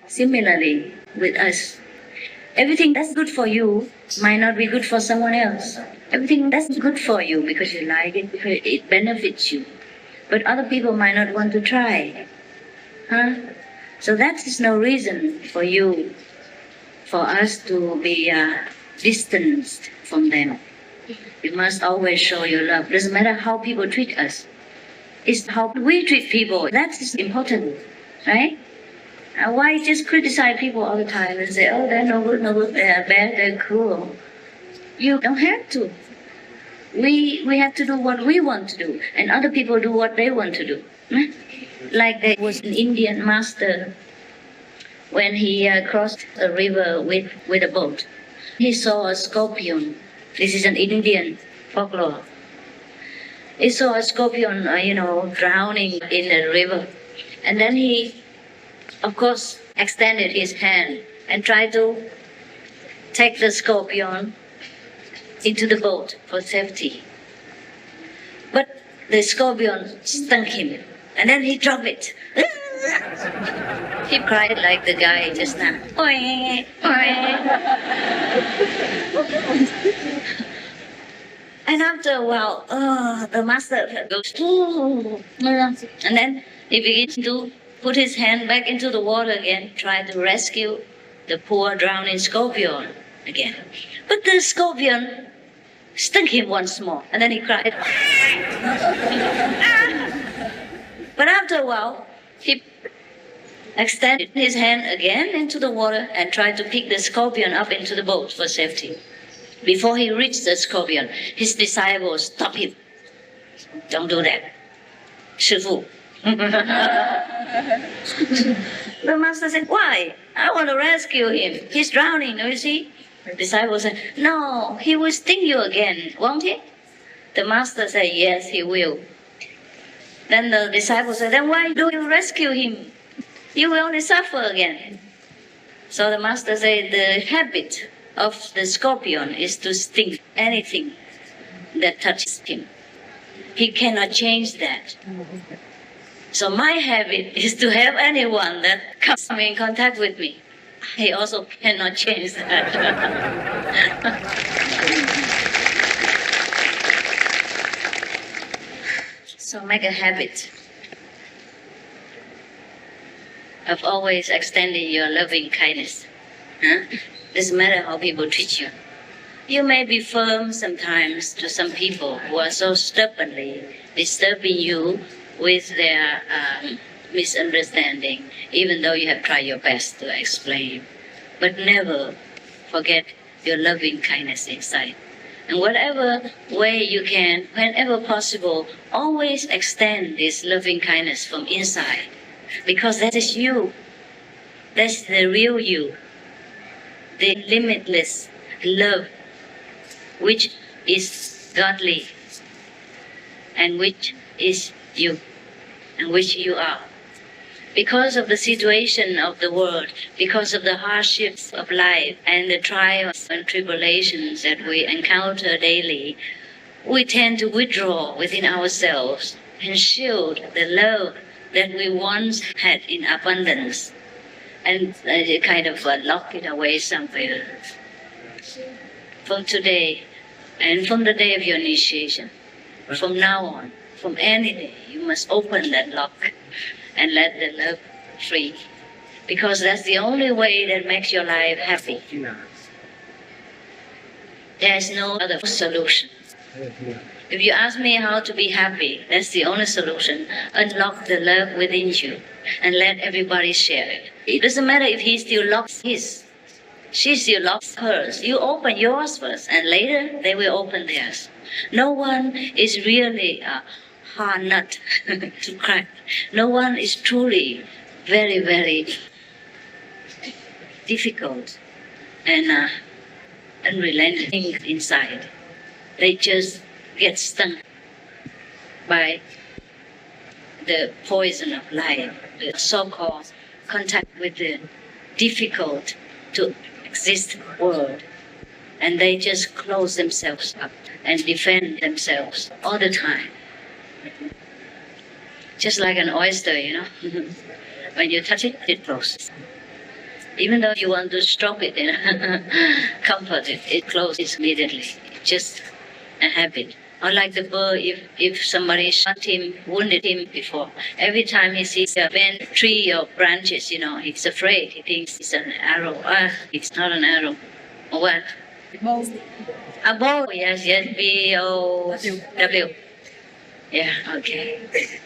Similarly, with us, everything that's good for you might not be good for someone else. Everything that's good for you because you like it, because it benefits you. But other people might not want to try. Huh? So that is no reason for you, for us to be distanced from them. You must always show your love. Doesn't matter how people treat us. It's how we treat people. That is important, right? Why just criticize people all the time and say, oh, they're no good, no good, they're bad, they're cruel. You don't have to. We have to do what we want to do, and other people do what they want to do. Like there was an Indian master when he crossed a river with a boat. He saw a scorpion. This is an Indian folklore. He saw a scorpion, drowning in the river. And then he, of course, extended his hand and tried to take the scorpion into the boat for safety. But the scorpion stung him, and then he dropped it. He cried like the guy just now. Oy, oy. And after a while, the master goes, and then he begins to put his hand back into the water again, try to rescue the poor drowning scorpion again. But the scorpion stung him once more, and then he cried. But after a while, he extended his hand again into the water and tried to pick the scorpion up into the boat for safety. Before he reached the scorpion, his disciples stopped him. Don't do that, 师父. The master said, why? I want to rescue him. He's drowning, you see? The disciple said, no, he will sting you again, won't he? The master said, yes, he will. Then the disciple said, then why do you rescue him? You will only suffer again. So the master said, the habit of the scorpion is to sting anything that touches him. He cannot change that. So my habit is to help anyone that comes in contact with me. He also cannot change that. So make a habit of always extending your loving kindness. Doesn't matter how people treat you. You may be firm sometimes to some people who are so stubbornly disturbing you with their misunderstanding, even though you have tried your best to explain. But never forget your loving kindness inside. And whatever way you can, whenever possible, always extend this loving kindness from inside. Because that is you. That's the real you. The limitless love, which is godly, and which is you, and which you are. Because of the situation of the world, because of the hardships of life and the trials and tribulations that we encounter daily, we tend to withdraw within ourselves and shield the love that we once had in abundance, and kind of lock it away somewhere. From today, and from the day of your initiation, from now on, from any day, you must open that lock and let the love free. Because that's the only way that makes your life happy. There's no other solution. If you ask me how to be happy, that's the only solution. Unlock the love within you and let everybody share it. It doesn't matter if he still locks his, she still locks hers. You open yours first, and later they will open theirs. No one is really a hard nut to crack. No one is truly very, very difficult and unrelenting inside. They just get stung by the poison of life, the so-called contact with the difficult to exist world. And they just close themselves up and defend themselves all the time. Just like an oyster, When you touch it, it closes. Even though you want to stop it and comfort it, it closes immediately. It's just a habit. Or like the bird, if somebody shot him, wounded him before, every time he sees a bent tree or branches, he's afraid. He thinks it's an arrow. It's not an arrow. Or what? Bow. A bow, yes, B-O-W. Yeah, okay.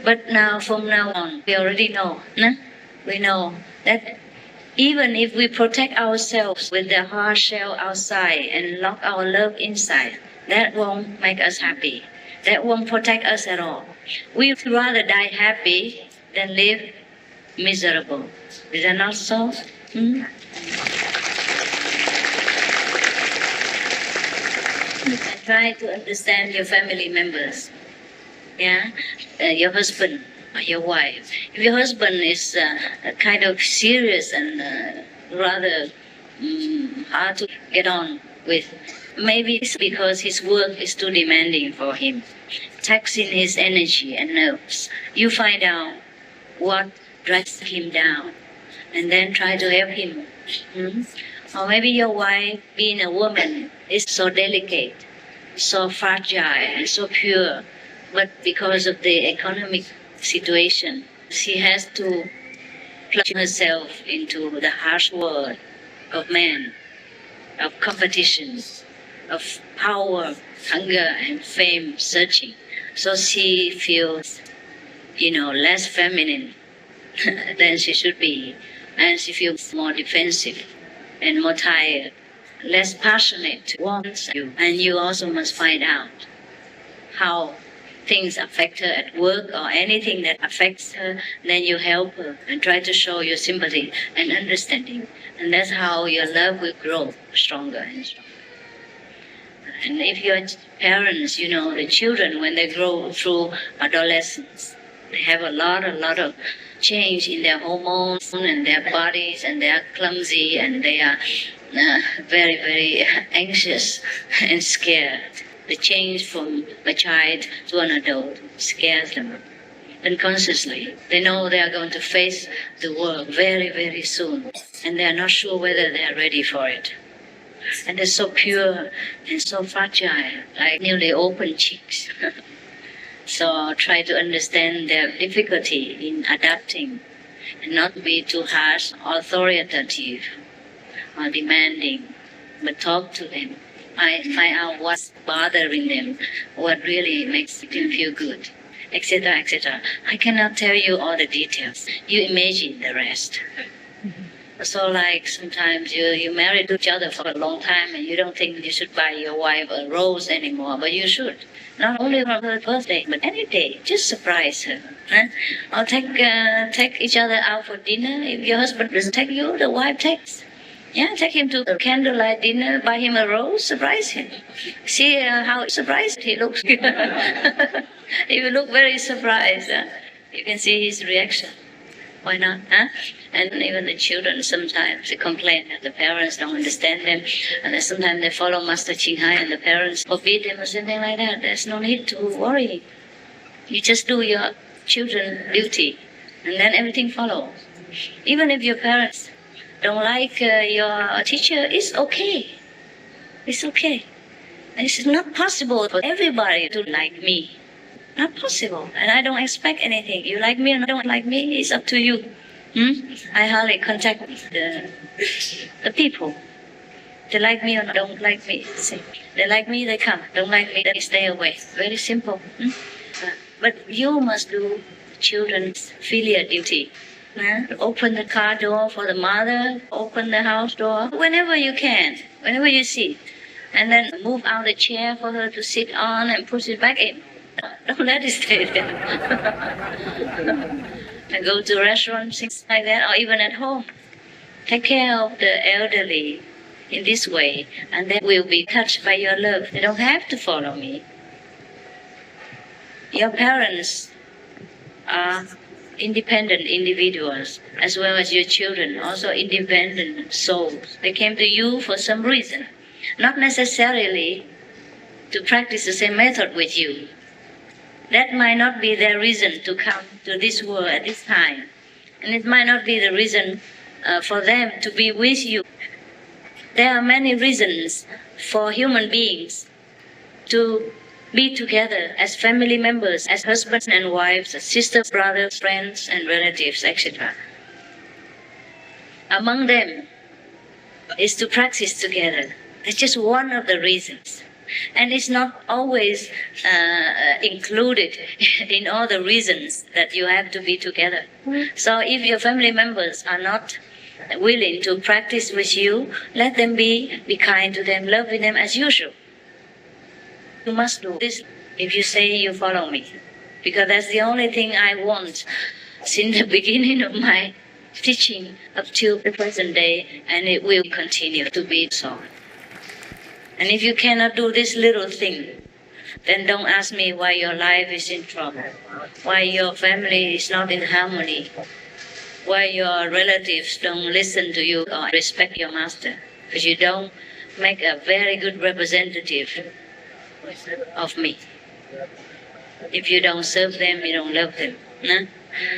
But now, from now on, we already know. No? We know that even if we protect ourselves with the hard shell outside and lock our love inside, that won't make us happy. That won't protect us at all. We'd rather die happy than live miserable. Is that not so? Hmm? Try to understand your family members. Yeah, your husband or your wife. If your husband is kind of serious and rather hard to get on with, maybe it's because his work is too demanding for him, taxing his energy and nerves. You find out what drags him down, and then try to help him. Or maybe your wife, being a woman, is so delicate, so fragile, and so pure. But because of the economic situation, she has to plunge herself into the harsh world of men, of competition, of power, hunger, and fame searching. So she feels, less feminine than she should be. And she feels more defensive and more tired, less passionate towards you. And you also must find out how things affect her at work or anything that affects her, then you help her and try to show your sympathy and understanding. And that's how your love will grow stronger and stronger. And if your parents, the children, when they grow through adolescence, they have a lot of change in their hormones and their bodies, and they are clumsy and they are very, very anxious and scared. The change from a child to an adult scares them unconsciously. They know they are going to face the world very, very soon, and they are not sure whether they are ready for it. And they're so pure and so fragile, like newly opened cheeks. So try to understand their difficulty in adapting and not be too harsh, authoritative, or demanding, but talk to them. Find out what's bothering them, what really makes them feel good, etc., etc. I cannot tell you all the details. You imagine the rest. So like sometimes you married each other for a long time and you don't think you should buy your wife a rose anymore, but you should. Not only on her birthday, but any day. Just surprise her. Huh? Or take each other out for dinner. If your husband doesn't take you, the wife takes. Yeah, take him to a candlelight dinner, buy him a rose, surprise him. See how surprised he looks. He will look very surprised. You can see his reaction. Why not? Huh? And even the children sometimes they complain that the parents don't understand them, and then sometimes they follow Master Ching Hai and the parents forbid them or something like that. There's no need to worry. You just do your children's duty, and then everything follows. Even if your parents don't like your teacher, it's okay. It's okay. It's not possible for everybody to like me. Not possible. And I don't expect anything. You like me or don't like me, it's up to you. I hardly contact the people. They like me or don't like me. See. They like me, they come. Don't like me, they stay away. Very simple. But you must do children's filial duty. Open the car door for the mother, open the house door, whenever you can, whenever you see. And then move out the chair for her to sit on and push it back in. Don't let it stay there. And go to restaurants, things like that, or even at home. Take care of the elderly in this way, and they will be touched by your love. They don't have to follow me. Your parents are independent individuals, as well as your children, also independent souls. They came to you for some reason, not necessarily to practice the same method with you. That might not be their reason to come to this world at this time. And it might not be the reason for them to be with you. There are many reasons for human beings to be together as family members, as husbands and wives, as sisters, brothers, friends, and relatives, etc. Among them is to practice together. That's just one of the reasons. And it's not always included in all the reasons that you have to be together. So if your family members are not willing to practice with you, let them be kind to them, love them as usual. You must do this if you say you follow me, because that's the only thing I want since the beginning of my teaching up till the present day, and it will continue to be so. And if you cannot do this little thing, then don't ask me why your life is in trouble, why your family is not in harmony, why your relatives don't listen to you or respect your master, because you don't make a very good representative of me. If you don't serve them, you don't love them. No?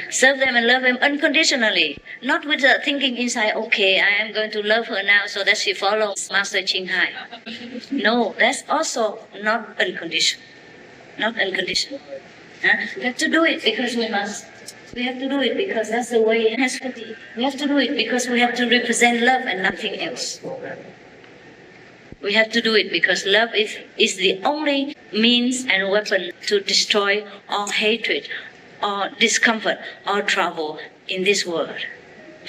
Serve them and love them unconditionally, not with the thinking inside, okay, I am going to love her now so that she follows Master Ching Hai. No, that's also not unconditional. Not unconditional. We have to do it because we must. We have to do it because that's the way it has to be. We have to do it because we have to represent love and nothing else. We have to do it because love is the only means and weapon to destroy all hatred, or discomfort, or trouble in this world.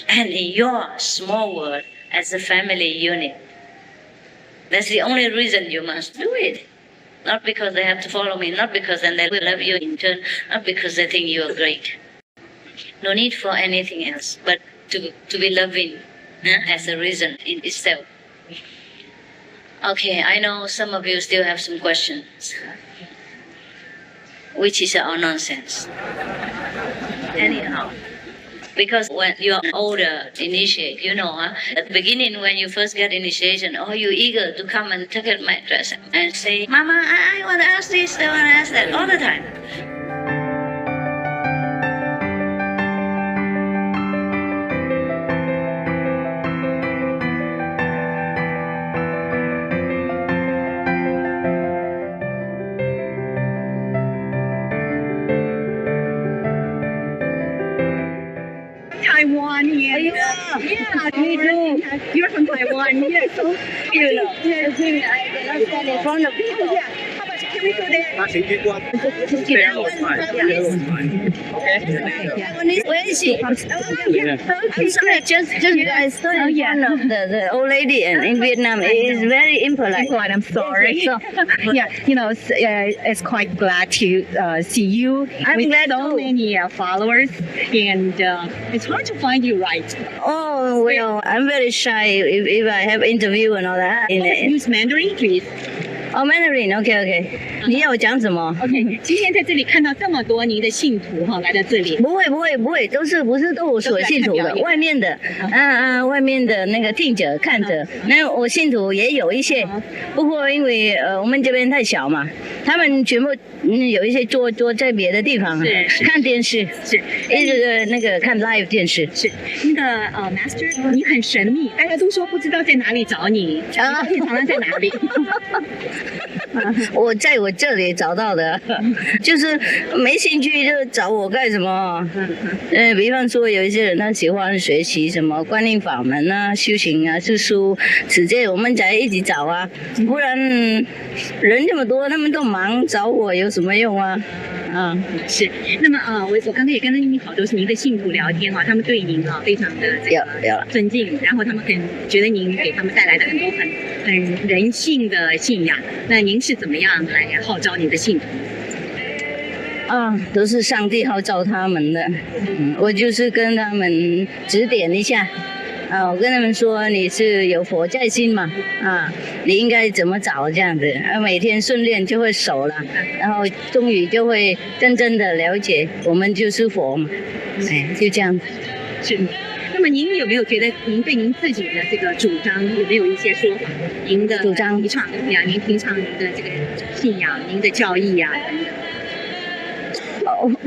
And in your small world as a family unit. That's the only reason you must do it. Not because they have to follow me, not because then they will love you in turn, not because they think you are great. No need for anything else, but to be loving as a reason in itself. Okay, I know some of you still have some questions, which is all nonsense. Anyhow, because when you're older initiate, you know, at the beginning when you first get initiation, oh, you're eager to come and take at my dress and say, Mama, I want to ask this, I want to ask that, all the time. Taiwan, yes. Yeah, me too. You're from Taiwan, yes. So, you know, yes, I cannot stand in front of people. Yeah. How about can we go there? Where is she? I'm sorry, just I saw in front of the old lady in Vietnam. It is very impolite. I'm sorry. So, yeah, you know, it's quite glad to see you with so many followers, and it's hard to find you right. Oh, well, I'm very shy if I have interview and all that. Use Mandarin, please. Oh, Mandarin, OK。你要我讲什么 ？OK， 今天在这里看到这么多您的信徒哈，来到这里。不会，不是都我所信徒的，外面的，外面的那个听者看着，那我信徒也有一些，不过因为我们这边太小嘛，他们全部有一些坐在别的地方看电视，是一直那个看 live 电视。是那个Master， 你很神秘，大家都说不知道在哪里找你，你常常在哪里？我在我这里找到的，就是没兴趣就找我干什么？比方说有一些人他喜欢学习什么观念法门啊、修行啊、是书，直接我们才一起找啊，不然人这么多，他们都忙，找我有什么用啊？是。那么我刚刚也跟您好多是您的信徒聊天他们对您非常的尊敬，然后他们觉得您给他们带来的很多很人性的信仰。那您是怎么样来号召您的信徒？都是上帝号召他们的，我就是跟他们指点一下。我跟他们说你是有佛在心嘛，你应该怎么找这样子，每天训练就会熟了，然后终于就会真正的了解我们就是佛嘛，就这样子。是。那么您有没有觉得您对您自己的这个主张有没有一些说法？您的主张提倡呀，您提倡您的这个信仰、您的教义呀等等。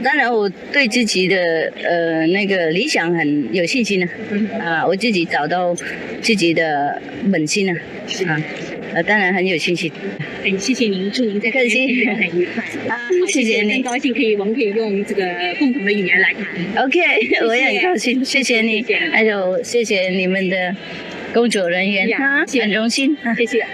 当然我对自己的那个理想很有信心我自己找到自己的本心当然很有信心。很谢谢您，祝您在这边很愉快谢谢你，很高兴我们可以用这个共同的语言来谈。OK， 我也很高兴，谢谢你，还有谢谢你们的工作人员很荣幸，谢谢。